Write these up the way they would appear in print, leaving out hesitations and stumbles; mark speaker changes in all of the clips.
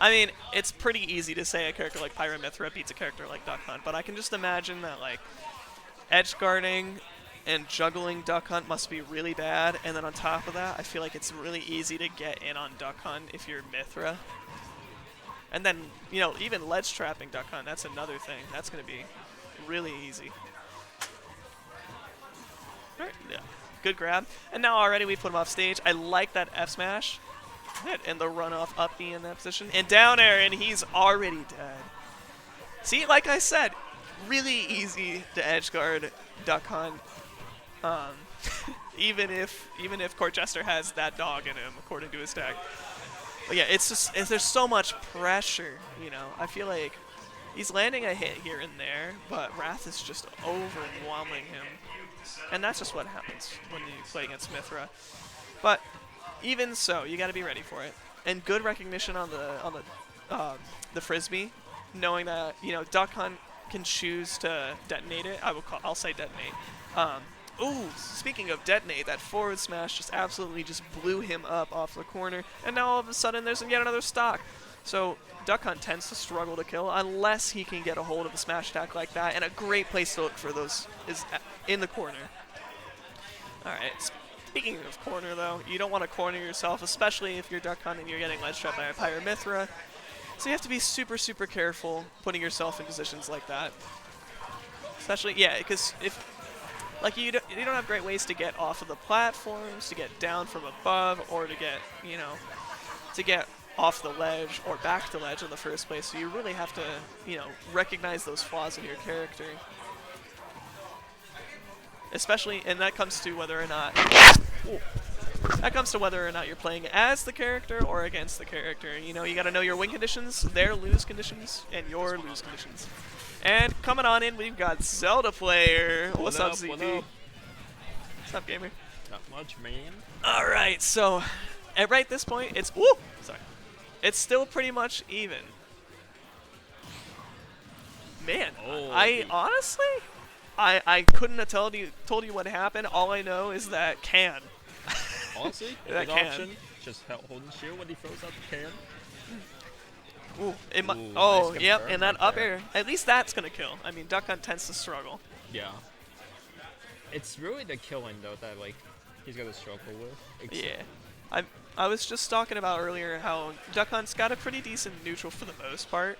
Speaker 1: I mean, it's pretty easy to say a character like Pyra Mythra beats a character like Duck Hunt, but I can just imagine that like edge guarding and juggling Duck Hunt must be really bad, and then on top of that, I feel like it's really easy to get in on Duck Hunt if you're Mythra. And then, you know, even ledge trapping Duck Hunt, that's another thing. That's going to be really easy. All right, yeah, good grab. And now already we put him off stage. I like that F smash. And the runoff up B in that position. And down air, and he's already dead. See, like I said, really easy to edge guard Duck Hunt. Even if CourtJestr has that dog in him, according to his tag. But yeah, there's so much pressure, you know. I feel like he's landing a hit here and there, but Wrath is just overwhelming him. And that's just what happens when you play against Mythra. But even so, you got to be ready for it. And good recognition on the frisbee, knowing that, you know, Duck Hunt can choose to detonate it. I'll say detonate. Ooh, speaking of detonate, that forward smash just absolutely just blew him up off the corner, and now all of a sudden there's yet another stock. So Duck Hunt tends to struggle to kill unless he can get a hold of a smash attack like that, and a great place to look for those is in the corner. Alright, speaking of corner though, you don't want to corner yourself, especially if you're Duck Hunt and you're getting ledge trapped by a Pyra Mythra. So you have to be super, super careful putting yourself in positions like that. Especially, yeah, because if like you don't have great ways to get off of the platforms, to get down from above, or to get, you know, to get off the ledge or back to ledge in the first place. So you really have to, you know, recognize those flaws in your character. Especially, and that comes to whether or not you're playing as the character or against the character. You know, you got to know your win conditions, their lose conditions, and your lose conditions. And coming on in, we've got Zelda player. What's up, ZP? What's up, gamer?
Speaker 2: Not much, man.
Speaker 1: All right, so at right this point, it's it's still pretty much even. Man, I honestly, I couldn't have told you what happened. All I know is that can.
Speaker 2: Honestly,
Speaker 1: that
Speaker 2: good
Speaker 1: can.
Speaker 2: option. Just holding shield when he throws out the can.
Speaker 1: Nice yep, and that up air, at least that's going to kill. I mean, Duck Hunt tends to struggle.
Speaker 2: Yeah. It's really the killing, though, that, like, he's going to struggle with.
Speaker 1: Yeah. I was just talking about earlier how Duck Hunt's got a pretty decent neutral for the most part,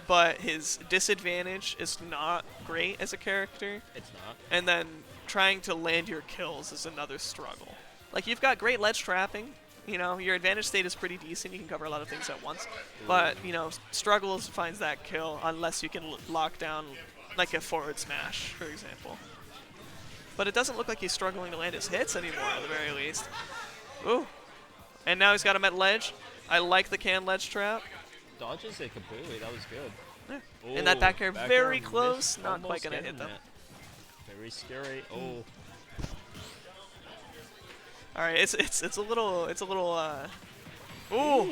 Speaker 1: but his disadvantage is not great as a character.
Speaker 2: It's not.
Speaker 1: And then trying to land your kills is another struggle. Like, you've got great ledge trapping. You know, your advantage state is pretty decent. You can cover a lot of things at once. But, you know, struggles finds that kill unless you can lock down, like, a forward smash, for example. But it doesn't look like he's struggling to land his hits anymore, at the very least. Ooh. And now he's got him at ledge. I like the can ledge trap.
Speaker 2: Dodges it completely. That was good.
Speaker 1: Yeah. And that back air very close. Not quite going to hit them.
Speaker 2: Very scary. Oh.
Speaker 1: All right, it's a little ooh.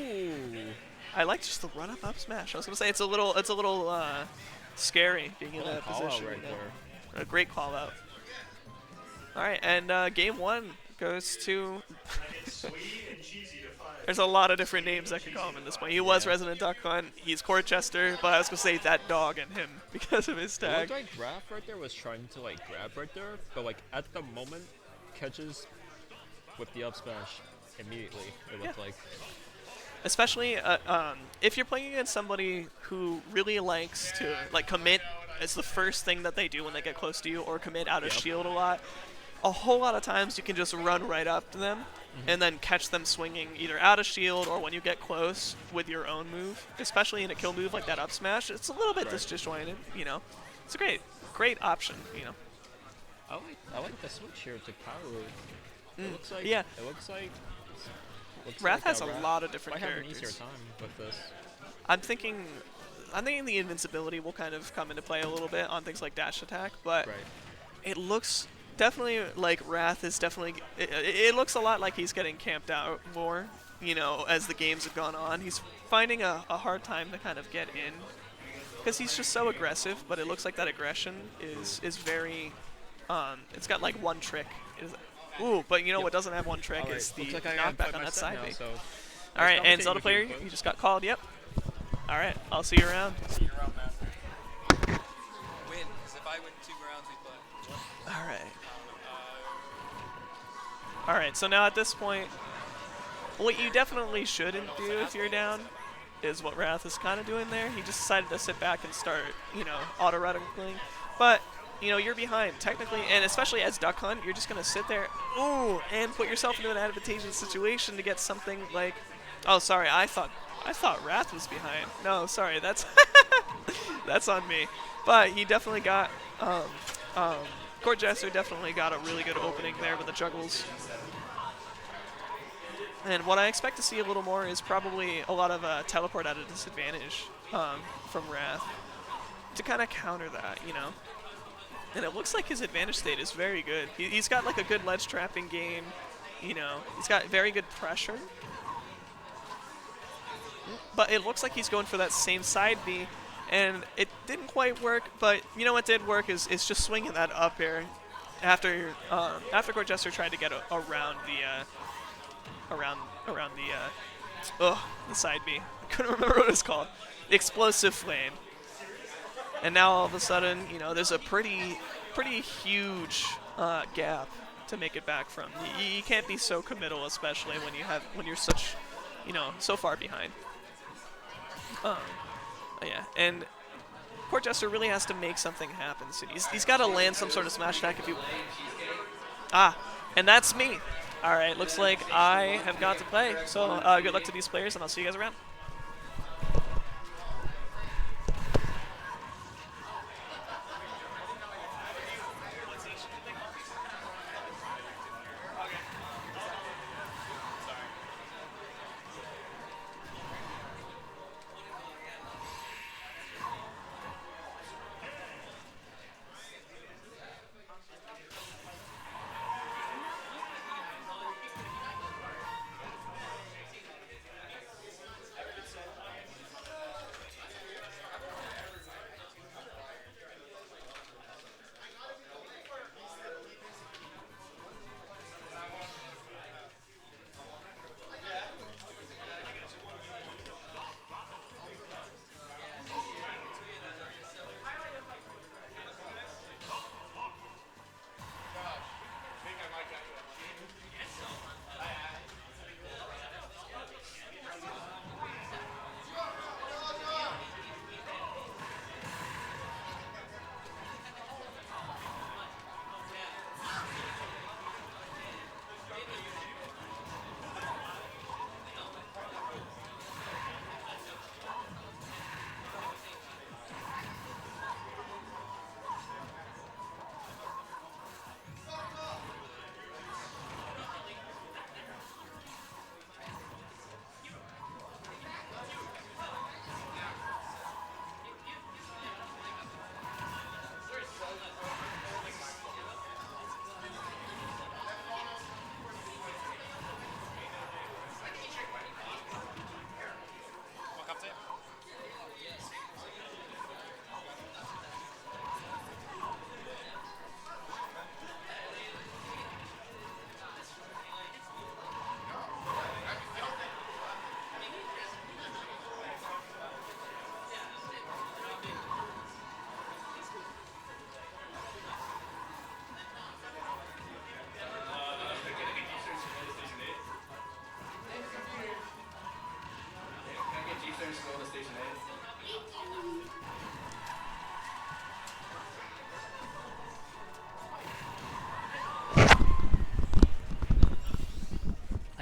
Speaker 1: I like just the run up smash. I was gonna say it's a little scary being in that position.
Speaker 2: Right there.
Speaker 1: A great call out. All right, and game one goes to. There's a lot of different names I could call him at this point. He was Resident Duck Hunt. He's CourtJestr, but I was gonna say that dog in him because of his tag.
Speaker 2: It looked like Raph right there was trying to like grab right there, but like at the moment catches with the up smash immediately, it looked like.
Speaker 1: Especially if you're playing against somebody who really likes to like commit as the first thing that they do when they get close to you, or commit out of shield a lot. A whole lot of times you can just run right up to them and then catch them swinging either out of shield or when you get close with your own move. Especially in a kill move like that up smash, it's a little bit disjointed, you know. It's a great option, you know.
Speaker 2: I like the switch here to Pyra. It looks like it looks like
Speaker 1: Wrath has a lot of different
Speaker 2: characters.
Speaker 1: characters.
Speaker 2: Have an easier time with this.
Speaker 1: I'm thinking the invincibility will kind of come into play a little bit on things like dash attack, but it looks definitely like Wrath is definitely. It looks a lot like he's getting camped out more, you know, as the games have gone on. He's finding a hard time to kind of get in because he's just so aggressive. But it looks like that aggression is very. It's got like one trick. Ooh, but you know what doesn't have one trick is the knockback on that side B.
Speaker 2: So
Speaker 1: Alright, and Zelda player, you just got called, yep. All right, I'll see you around.
Speaker 3: See you around, man. Win, because if I win 2 rounds, we play.
Speaker 1: All right. All right, so now at this point, what you definitely shouldn't do if you're down is what Wrath is kind of doing there. He just decided to sit back and start, auto-reticling. But, you're behind, technically, and especially as Duck Hunt, you're just going to sit there, and put yourself into an advantageous situation to get something like, oh, sorry, I thought Wrath was behind. No, sorry, that's that's on me. But he definitely got, CourtJestr definitely got a really good opening there with the juggles. And what I expect to see a little more is probably a lot of teleport at a disadvantage from Wrath to kind of counter that, And it looks like his advantage state is very good. He's got like a good ledge trapping game, He's got very good pressure. But it looks like he's going for that same side B, and it didn't quite work. But what did work is just swinging that up air after CourtJestr tried to get around the side B. I couldn't remember what it was called. The explosive flame. And now all of a sudden, there's a pretty huge gap to make it back from. You can't be so committal, especially when you're such, so far behind. Yeah, and CourtJestr really has to make something happen soon. He's got to land some sort of smash attack if you. And that's me. All right, looks like I have got to play. So good luck to these players, and I'll see you guys around.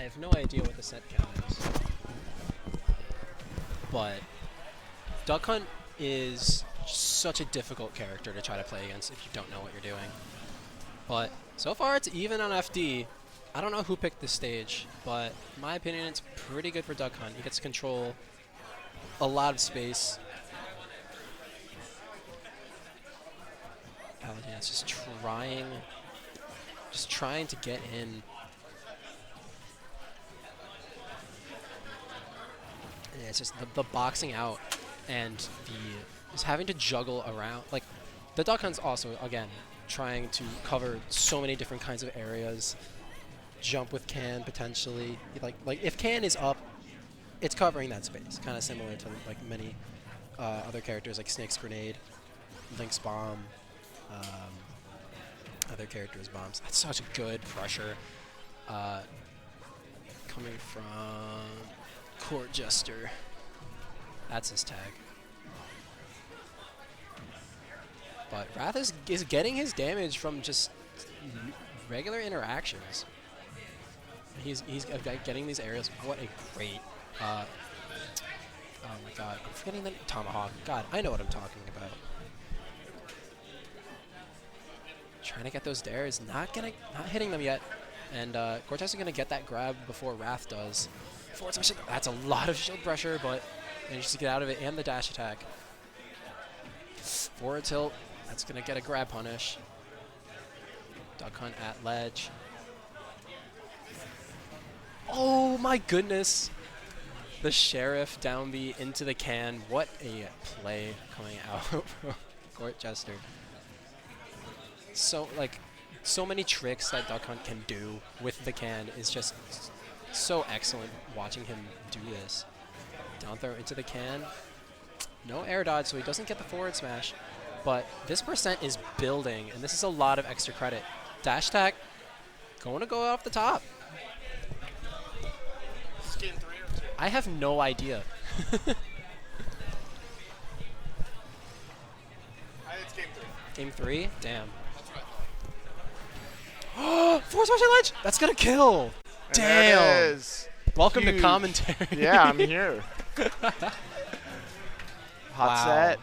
Speaker 4: I have no idea what the set count is, but Duck Hunt is such a difficult character to try to play against if you don't know what you're doing. But so far it's even on FD. I don't know who picked this stage, but in my opinion it's pretty good for Duck Hunt. He gets to control a lot of space. Palutena's just trying to get in. And it's just the boxing out and just having to juggle around. Like, the Duck Hunt's also, again, trying to cover so many different kinds of areas. Jump with Can, potentially. Like if Can is up, it's covering that space, kind of similar to like many other characters like Snake's Grenade, Link's Bomb, other characters' bombs. That's such a good pressure. Coming from CourtJestr. That's his tag. But Wrath is getting his damage from just regular interactions. He's getting these aerials. What a great... oh my god, I'm forgetting the Tomahawk. God, I know what I'm talking about. Trying to get those dares, not hitting them yet. And CourtJestr is gonna get that grab before Wrath does. Forward smash, that's a lot of shield pressure, but manages to get out of it, and the dash attack. Forward tilt, that's gonna get a grab punish. Duck Hunt at ledge. Oh my goodness! The Sheriff down B into the can. What a play coming out from CourtJestr. So so many tricks that Duck Hunt can do with the can is just so excellent watching him do this. Down throw into the can. No air dodge, so he doesn't get the forward smash. But this percent is building, and this is a lot of extra credit. Dash attack, going to go off the top.
Speaker 5: Is this game 3 or 2?
Speaker 4: I have no idea.
Speaker 5: It's game 3.
Speaker 4: Game 3? Damn.
Speaker 5: That's what I thought.
Speaker 4: Forward smash at ledge! That's gonna kill!
Speaker 5: And
Speaker 4: Damn!
Speaker 5: there it is.
Speaker 4: Welcome to
Speaker 5: Huge.
Speaker 4: commentary.
Speaker 5: Yeah, I'm here. Hot
Speaker 4: Wow.
Speaker 5: set.